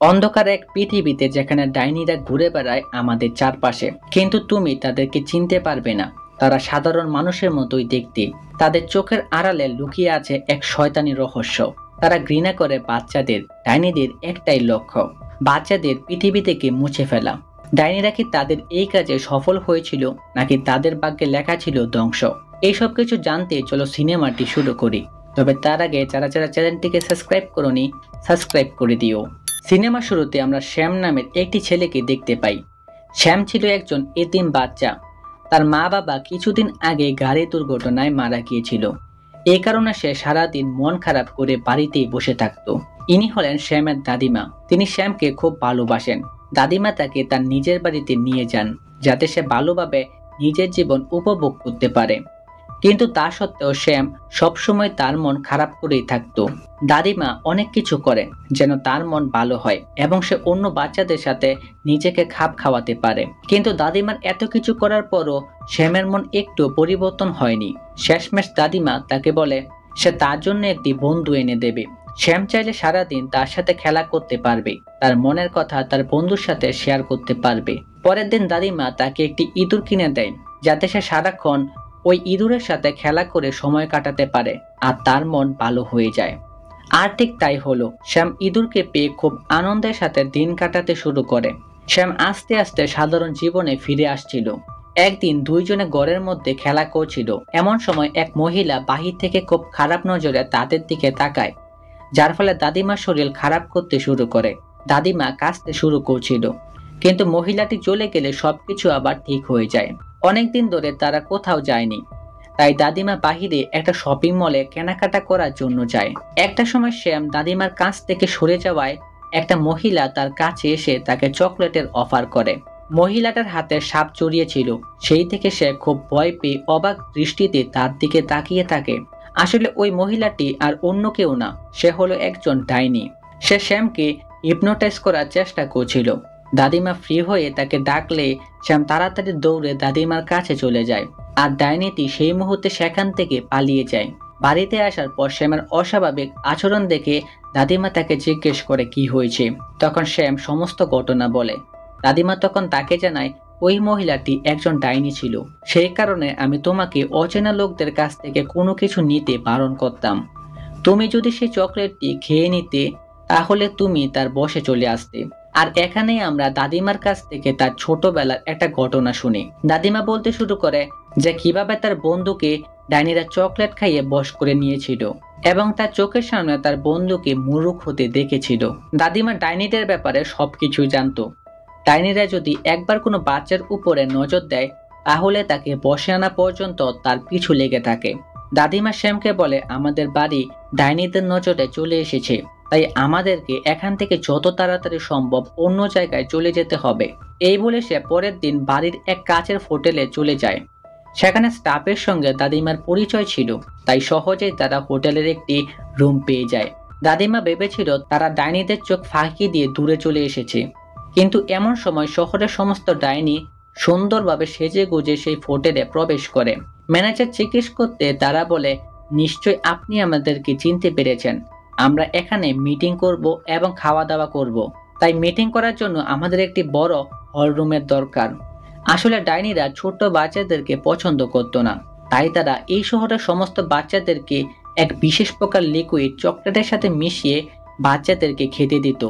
অন্ধকার এক পৃথিবীতে যেখানে ডাইনিরা ঘুরে বেড়ায় আমাদের চারপাশে, কিন্তু তুমি তাদেরকে চিনতে পারবে না। তারা সাধারণ মানুষের মতোই দেখতে। তাদের চোখের আড়ালে লুকিয়ে আছে এক শয়তানি রহস্য। তারা ঘৃণা করে বাচ্চাদের। ডাইনিদের একটাই লক্ষ্য, বাচ্চাদের পৃথিবী থেকে মুছে ফেলা। ডাইনিরা কি তাদের এই কাজে সফল হয়েছিল, নাকি তাদের ভাগ্যে লেখা ছিল ধ্বংস? এইসব কিছু জানতে চলো সিনেমাটি শুরু করি। তবে তার আগে যারা যারা চ্যানেলটিকে সাবস্ক্রাইব করোনি, সাবস্ক্রাইব করে দিও। সিনেমা শুরুতে আমরা শ্যাম নামের একটি ছেলেকে দেখতে পাই। শ্যাম ছিল একজন এতিম বাচ্চা। তার মা বাবা কিছুদিন আগে গাড়ি দুর্ঘটনায় মারা গিয়েছিল। এই কারণে সে সারাদিন মন খারাপ করে বাড়িতেই বসে থাকতো। ইনি হলেন শ্যামের দাদিমা। তিনি শ্যামকে খুব ভালোবাসেন। দাদিমা তাকে তার নিজের বাড়িতে নিয়ে যান, যাতে সে ভালোভাবে নিজের জীবন উপভোগ করতে পারে। কিন্তু তা সত্ত্বেও শ্যাম সবসময় তার মন খারাপ করেই থাকতো। দাদিমা অনেক কিছু করে যেন তার মন ভালো হয় এবং সে অন্য বাচ্চাদের সাথে নিজেকে খাপ খাওয়াতে পারে। কিন্তু দাদিমার এত কিছু করার পরও শ্যামের মন একটু পরিবর্তন হয়নি। শেষমেশ দাদিমা তাকে বলে সে তার জন্য একটি বন্ধু এনে দেবে। শ্যাম চাইলে সারাদিন তার সাথে খেলা করতে পারবে, তার মনের কথা তার বন্ধুর সাথে শেয়ার করতে পারবে। পরের দিন দাদিমা তাকে একটি ইঁদুর কিনে দেয়, যাতে সে সারাক্ষণ ওই ইঁদুরের সাথে খেলা করে সময় কাটাতে পারে আর তার মন ভালো হয়ে যায়। আর ঠিক তাই হলো। শ্যাম ইঁদুরকে পেয়ে খুব আনন্দের সাথে দিন কাটাতে শুরু করে। শ্যাম আস্তে আস্তে সাধারণ জীবনে ফিরে আসছিল। একদিন দুইজনে ঘরের মধ্যে খেলা করছিল। এমন সময় এক মহিলা বাহির থেকে খুব খারাপ নজরে তাদের দিকে তাকায়, যার ফলে দাদিমার শরীর খারাপ করতে শুরু করে। দাদিমা কাঁদতে শুরু করছিল, কিন্তু মহিলাটি চলে গেলে সবকিছু আবার ঠিক হয়ে যায়। অনেকদিন ধরে তারা কোথাও যায়নি, তাই দাদিমা বাহিরে একটা শপিং মলে কেনাকাটা করার জন্য যায়। একটা সময় শ্যাম দাদিমার কাছ থেকে সরে যাওয়ায় একটা মহিলা তার কাছে এসে তাকে চকলেটের অফার করে। মহিলাটার হাতে সাপ জড়িয়েছিল। সেই থেকে সে খুব ভয় পেয়ে অবাক দৃষ্টিতে তার দিকে তাকিয়ে থাকে। আসলে ওই মহিলাটি আর অন্য কেউ না, সে হলো একজন ডাইনি। সে শ্যামকে হিপনোটাইজ করার চেষ্টা করছিল। দাদিমা ফ্রি হয়ে তাকে ডাকলে শ্যাম তাড়াতাড়ি দৌড়ে দাদিমার কাছে চলে যায়, আর ডাইনিটি সেই মুহূর্তে সেখান থেকে পালিয়ে যায়। বাড়িতে আসার পর শ্যামের অস্বাভাবিক আচরণ দেখে দাদিমা তাকে জিজ্ঞেস করে কি হয়েছে। তখন শ্যাম সমস্ত ঘটনা বলে। দাদিমা তখন তাকে জানায় ওই মহিলাটি একজন ডাইনি ছিল, সেই কারণে আমি তোমাকে অচেনা লোকদের কাছ থেকে কোনো কিছু নিতে বারণ করতাম। তুমি যদি সেই চকলেটটি খেয়ে নিতে, তাহলে তুমি তার বশে চলে আসতে। আর এখানেই আমরা দাদিমার কাছ থেকে তার ছোটবেলার একটা ঘটনা শুনি। দাদিমা বলতে শুরু করে যে কিভাবে তার বন্ধুকে ডাইনিরা চকলেট খাইয়ে বশ করে নিয়েছিল এবং তার চোখের সামনে তার বন্ধুকে মুরুখ হতে দেখেছিল। দাদিমা ডাইনিদের ব্যাপারে সবকিছু জানতো। ডাইনিরা যদি একবার কোনো বাচ্চার উপরে নজর দেয়, তাহলে তাকে বশে আনা পর্যন্ত তার পিছু লেগে থাকে। দাদিমা শ্যামকে বলে আমাদের বাড়ি ডাইনিদের নজরে চলে এসেছে, তাই আমাদেরকে এখান থেকে যত তাড়াতাড়ি সম্ভব অন্য জায়গায় চলে যেতে হবে। এই বলে সে পরের দিন বাড়ির এক কাচের হোটেলে চলে যায়। সেখানে স্টাফের সঙ্গে দাদিমার পরিচয় ছিল, তাই সহজেই তারা হোটেলের একটি রুম পেয়ে যায়। দাদিমা ভেবেছিল তারা ডাইনিদের চোখ ফাঁকি দিয়ে দূরে চলে এসেছে, কিন্তু এমন সময় শহরের সমস্ত ডাইনি সুন্দরভাবে সেজে গুজে সেই হোটেলে প্রবেশ করে। ম্যানেজার জিজ্ঞেস করতে তারা বলে নিশ্চয় আপনি আমাদেরকে চিনতে পেরেছেন। আমরা এখানে মিটিং করব এবং খাওয়া দাওয়া করব, তাই মিটিং করার জন্য আমাদের একটি বড় হল রুমের দরকার। আসলে ডাইনিরা ছোট বাচ্চাদেরকে পছন্দ করত না, তাই তারা এই শহরের সমস্ত বাচ্চাদেরকে এক বিশেষ প্রকার লিকুইড চকলেটের সাথে মিশিয়ে বাচ্চাদেরকে খেতে দিত।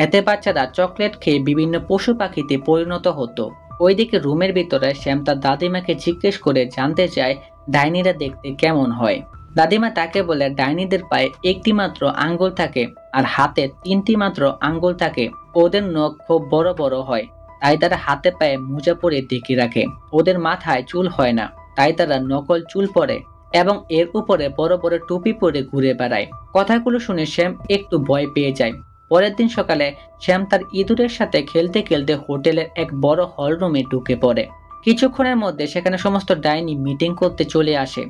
এতে বাচ্চারা চকলেট খেয়ে বিভিন্ন পশু পাখিতে পরিণত হতো। ওইদিকে রুমের ভিতরে শ্যাম তার দাদিমাকে জিজ্ঞেস করে জানতে চায় ডাইনিরা দেখতে কেমন হয়। দাদিমা তাকে বলে ডাইনিদের পায়ে একটি মাত্র আঙ্গুল থাকে আর হাতে তিনটি মাত্র আঙ্গুল থাকে। ওদের নখ খুব বড় বড় হয়, তাই তারা হাতে পায়ে মোজা পরে ঢেকে রাখে। ওদের মাথায় চুল হয় না, তাই তারা নকল চুল পরে এবং এর উপরে বড় বড় টুপি পরে ঘুরে বেড়ায়। কথাগুলো শুনে শ্যাম একটু ভয় পেয়ে যায়। পরের দিন সকালে শ্যাম তার ইঁদুরের সাথে খেলতে খেলতে হোটেলের এক বড় হল রুমে ঢুকে পড়ে। কিছুক্ষণের মধ্যে সেখানে সমস্ত ডাইনি মিটিং করতে চলে আসে।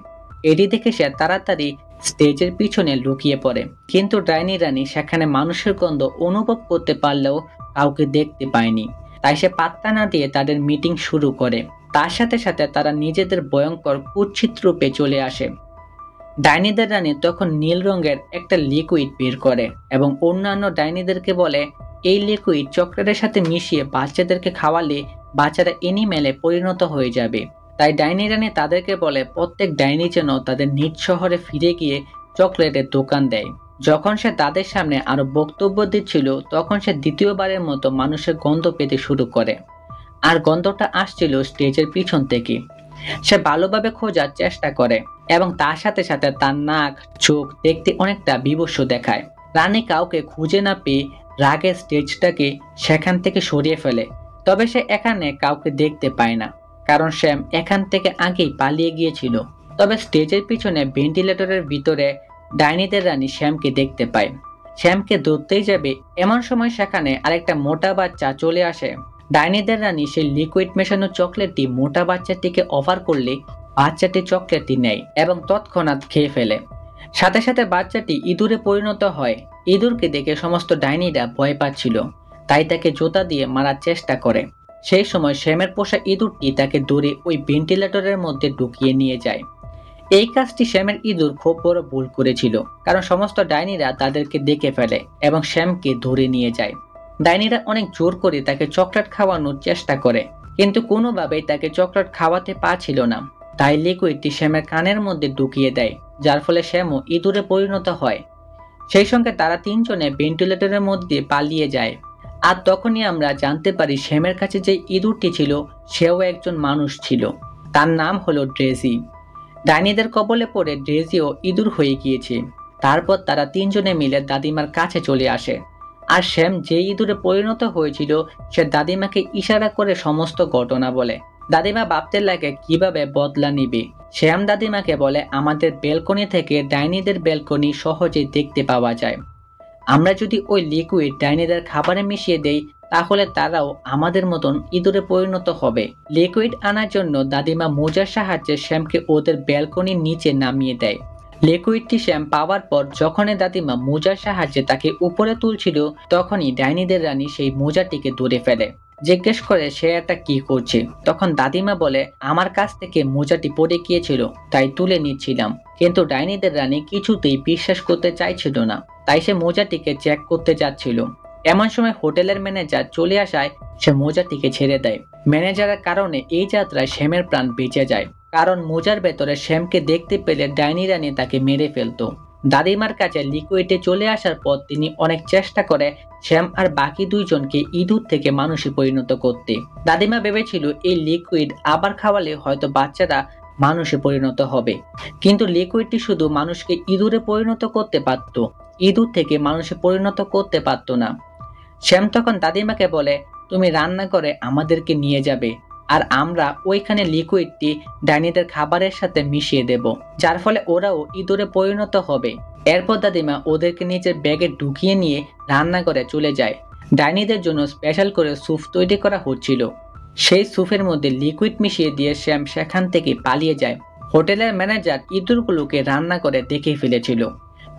এটি দেখে সে তাড়াতাড়ি স্টেজের পিছনে লুকিয়ে পড়ে, কিন্তু ডাইনি রানী সেখানে মানুষের গন্ধ অনুভব করতে পারলেও কাউকে দেখতে পায়নি। তাই সে পাত্তা না দিয়ে তাদের মিটিং শুরু করে। তার সাথে সাথে তারা নিজেদের ভয়ঙ্কর কুৎসিত রূপে চলে আসে। ডাইনিদের রানী তখন নীল রঙের একটা লিকুইড বের করে এবং অন্যান্য ডাইনিদেরকে বলে এই লিকুইড চকলেটের সাথে মিশিয়ে বাচ্চাদেরকে খাওয়ালে বাচ্চারা এনিমেলে পরিণত হয়ে যাবে। তাই ডাইনি রানী তাদেরকে বলে প্রত্যেক ডাইনি যেন তাদের নিজ শহরে ফিরে গিয়ে চকলেটের দোকান দেয়। যখন সে তাদের সামনে আরো বক্তব্য দিচ্ছিল তখন সে দ্বিতীয়বারের মতো মানুষের গন্ধ পেতে শুরু করে, আর গন্ধটা আসছিল স্টেজের পিছন থেকে। সে ভালোভাবে খোঁজার চেষ্টা করে এবং তার সাথে সাথে তার নাক চোখ দেখতে অনেকটা বিবস্ত্র দেখায়। রানী কাউকে খুঁজে না পেয়ে রাগে স্টেজটাকে সেখান থেকে সরিয়ে ফেলে, তবে সে এখানে কাউকে দেখতে পায় না কারণ শ্যাম এখান থেকে আগেই পালিয়ে গিয়েছিল। তবে স্টেজের পিছনে ভেন্টিলেটরের ভিতরে ডাইনিদের রানী শ্যামকে দেখতে পায়। শ্যামকে ধরতেই যাবে এমন সময় সেখানে আরেকটা মোটা বাচ্চা চলে আসে। ডাইনিদের রানী সেই লিকুইড মেশানো চকলেটটি মোটা বাচ্চাটিকে অফার করলে বাচ্চাটি চকলেটটি নেয় এবং তৎক্ষণাৎ খেয়ে ফেলে। সাথে সাথে বাচ্চাটি ইঁদুরে পরিণত হয়। ইঁদুরকে দেখে সমস্ত ডাইনিরা ভয় পাচ্ছিল, তাই তাকে জুতা দিয়ে মারার চেষ্টা করে। সেই সময় শ্যামের পোষা ইঁদুরটি তাকে ধরে ওই ভেন্টিলেটরের মধ্যে ঢুকিয়ে নিয়ে যায়। এই কাজটি শ্যামের ইঁদুর খুব বড় ভুল করেছিল, কারণ সমস্ত ডাইনিরা তাদেরকে দেখে ফেলে এবং শ্যামকে ধরে নিয়ে যায়। ডাইনিরা অনেক জোর করে তাকে চকলেট খাওয়ানোর চেষ্টা করে, কিন্তু কোনোভাবেই তাকে চকলেট খাওয়াতে পারছিল না। তাই লিকুইডটি শ্যামের কানের মধ্যে ঢুকিয়ে দেয়, যার ফলে শ্যামও ইঁদুরে পরিণত হয়। সেই সঙ্গে তারা তিনজনে ভেন্টিলেটরের মধ্যে পালিয়ে যায়। আর তখনই আমরা জানতে পারি শ্যামের কাছে যে ইঁদুরটি ছিল সেও একজন মানুষ ছিল, তার নাম হলো ড্রেজি। ডাইনিদের কবলে পড়ে ড্রেজিও ইঁদুর হয়ে গিয়েছে। তারপর তারা তিনজনে মিলে দাদিমার কাছে চলে আসে, আর শ্যাম যে ইঁদুরে পরিণত হয়েছিল সে দাদিমাকে ইশারা করে সমস্ত ঘটনা বলে। দাদিমা ভাবতে লাগে কিভাবে বদলা নিবে। শ্যাম দাদিমাকে বলে আমাদের ব্যালকনি থেকে ডাইনিদের ব্যালকনি সহজেই দেখতে পাওয়া যায়। আমরা যদি ওই লিকুইড ডাইনিদের খাবারে মিশিয়ে দেই তাহলে তারাও আমাদের মতন ইঁদুরে পরিণত হবে। লিকুইড আনার জন্য দাদিমা মোজার সাহায্যে শ্যামকে ওদের ব্যালকনির নিচে নামিয়ে দেয়। লিকুইডটি শ্যাম পাওয়ার পর যখনই দাদিমা মোজার সাহায্যে তাকে উপরে তুলছিল তখনই ডাইনিদের রানী সেই মোজাটিকে ধরে ফেলে। জিজ্ঞেস করে সে এটা কি করছে। তখন দাদিমা বলে আমার কাছ থেকে মোজাটি পড়ে গিয়েছিল তাই তুলে নিচ্ছিলাম। কিন্তু ডাইনিদের রানী কিছুতেই বিশ্বাস করতে চাইছিল না, তাই সে মোজাটিকে চেক করতে যাচ্ছিল। এমন সময় হোটেলের ম্যানেজার চলে আসায় সে মোজাটিকে ছেড়ে দেয়। ম্যানেজারের কারণে এই যাত্রায় শ্যামের প্রাণ বেঁচে যায়, কারণ মোজার ভেতরে শ্যামকে দেখতে পেলে ডাইনি রানী তাকে মেরে ফেলতো। দাদিমার কাছে লিকুইডে চলে আসার পর তিনি অনেক চেষ্টা করে শ্যাম আর বাকি দুইজনকে ইঁদুর থেকে মানুষে পরিণত করতে। দাদিমা ভেবেছিল এই লিকুইড আবার খাওয়ালে হয়তো বাচ্চারা মানুষে পরিণত হবে, কিন্তু লিকুইডটি শুধু মানুষকে ইঁদুরে পরিণত করতে পারত, ইঁদুর থেকে মানুষে পরিণত করতে পারত না। শ্যাম তখন দাদিমাকে বলে তুমি রান্না করে আমাদেরকে নিয়ে যাবে, আর আমরা ওইখানে লিকুইডটি ডাইনিদের খাবারের সাথে মিশিয়ে দেব, যার ফলে ওরাও ইঁদুরে পরিণত হবে। এরপর দাদিমা ওদেরকে নিজের ব্যাগে ঢুকিয়ে নিয়ে রান্না করে চলে যায়। ডাইনিদের জন্য স্পেশাল করে স্যুপ তৈরি করা হচ্ছিল। সেই স্যুপের মধ্যে লিকুইড মিশিয়ে দিয়ে শ্যাম সেখান থেকে পালিয়ে যায়। হোটেলের ম্যানেজার ইঁদুরগুলোকে রান্না করে দেখে ফেলেছিল।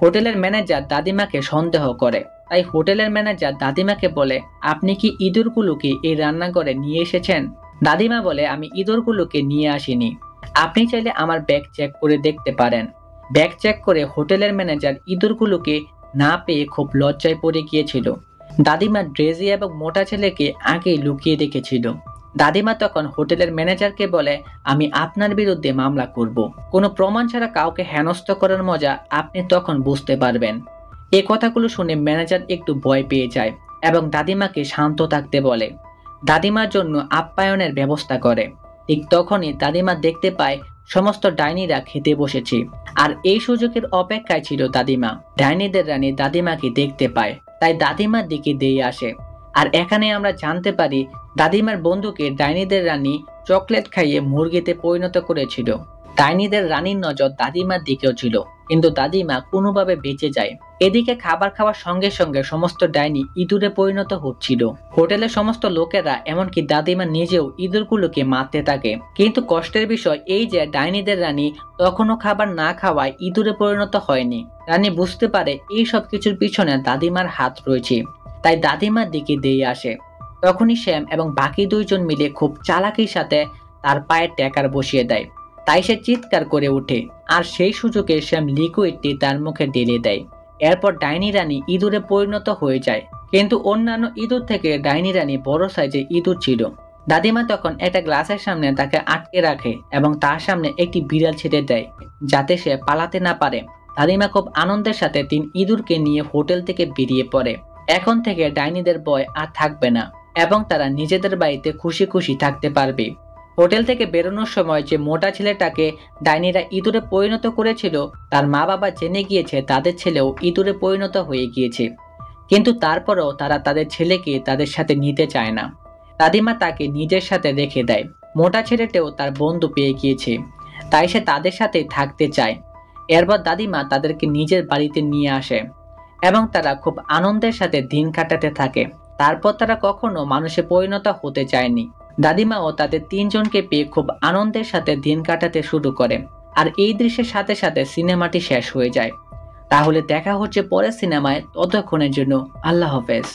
হোটেলের ম্যানেজার দাদিমাকে সন্দেহ করে, তাই হোটেলের ম্যানেজার দাদিমাকে বলে আপনি কি ইঁদুরগুলোকে এই রান্নাঘরে নিয়ে এসেছেন? দাদিমা বলে আমি ইঁদুরগুলোকে নিয়ে আসিনি, আপনি চাইলে আমার ব্যাগ চেক করে দেখতে পারেন। ব্যাগ চেক করে হোটেলের ম্যানেজার ইঁদুরগুলোকে না পেয়ে খুব লজ্জায় পড়ে গিয়েছিল। দাদিমা ড্রেজি এবং মোটা ছেলেকে আগেই লুকিয়ে রেখেছিল। দাদিমা তখন হোটেলের ম্যানেজারকে বলে আমি আপনার বিরুদ্ধে মামলা করব, কোনো প্রমাণ ছাড়া কাউকে হেনস্থ করার মজা আপনি তখন বুঝতে পারবেন। এই কথাগুলো শুনে ম্যানেজার একটু ভয় পেয়ে যায় এবং দাদিমাকে শান্ত থাকতে বলে। দাদিমার জন্য আপ্যায়নের ব্যবস্থা করে। ঠিক তখনই দাদিমা দেখতে পায় সমস্ত ডাইনিরা খেতে বসেছে, আর এই সুযোগের অপেক্ষায় ছিল দাদিমা। ডাইনিদের রানী দাদিমাকে দেখতে পায়, তাই দাদিমার দিকে দিয়ে আসে। আর এখানে আমরা জানতে পারি দাদিমার বন্ধুকে ডাইনিদের রানী চকলেট খাইয়ে মুরগিতে পরিণত করেছিল। ডাইনিদের রানীর নজর দাদিমার দিকেও ছিল, কিন্তু দাদিমা কোনোভাবে বেঁচে যায়। এদিকে খাবার খাওয়ার সঙ্গে সঙ্গে সমস্ত ডাইনি ইঁদুরে পরিণত হচ্ছিল। হোটেলের সমস্ত লোকেরা এমনকি দাদিমা নিজেও ইঁদুরগুলোকে মারতে থাকে। কিন্তু কষ্টের বিষয় এই যে ডাইনিদের রানী তখনও খাবার না খাওয়ায় ইঁদুরে পরিণত হয়নি। রানী বুঝতে পারে এই সব কিছুর পিছনে দাদিমার হাত রয়েছে, তাই দাদিমার দিকে দিয়ে আসে। তখনই শ্যাম এবং বাকি দুইজন মিলে খুব চালাকির সাথে তার পায়ে ট্যাকার বসিয়ে দেয়। তাই সে চিৎকার করে ওঠে, আর সেই সুযোগে শ্যাম লিকুইডটি তার মুখে ঢেলে দেয়। এরপর ডাইনি রানী ইঁদুরে পরিণত হয়ে যায়, কিন্তু অন্যান্য ইঁদুর থেকে ডাইনি রানী বড় সাইজের ইঁদুর ছিল। দাদিমা তখন একটা গ্লাসের সামনে তাকে আটকে রাখে এবং তার সামনে একটি বিড়াল ছেড়ে দেয়, যাতে সে পালাতে না পারে। দাদিমা খুব আনন্দের সাথে 3 ইঁদুরকে নিয়ে হোটেল থেকে বেরিয়ে পড়ে। এখন থেকে ডাইনিদের ভয় আর থাকবে না এবং তারা নিজেদের বাড়িতে খুশি খুশি থাকতে পারবে। হোটেল থেকে বেরোনোর সময় যে মোটা ছেলেটাকে ডাইনিরা ইঁদুরে পরিণত করেছিল, তার মা বাবা জেনে গিয়েছে তাদের ছেলেও ইঁদুরে পরিণত হয়ে গিয়েছে, কিন্তু তারপরেও তারা তাদের ছেলেকে তাদের সাথে নিতে চায় না। দাদিমা তাকে নিজের সাথে রেখে দেয়। মোটা ছেলেটাও তার বন্ধু পেয়ে গিয়েছে, তাই সে তাদের সাথে থাকতে চায়। এরপর দাদিমা তাদেরকে নিজের বাড়িতে নিয়ে আসে এবং তারা খুব আনন্দের সাথে দিন কাটাতে থাকে। তারপর তারা কখনো মানুষে পরিণত হতে চায়নি। দাদিমাও তাদের 3 জনকে পেয়ে খুব আনন্দের সাথে দিন কাটাতে শুরু করে। আর এই দৃশ্যের সাথে সাথে সিনেমাটি শেষ হয়ে যায়। তাহলে দেখা হচ্ছে পরের সিনেমায়, ততক্ষণের জন্য আল্লাহ হাফেজ।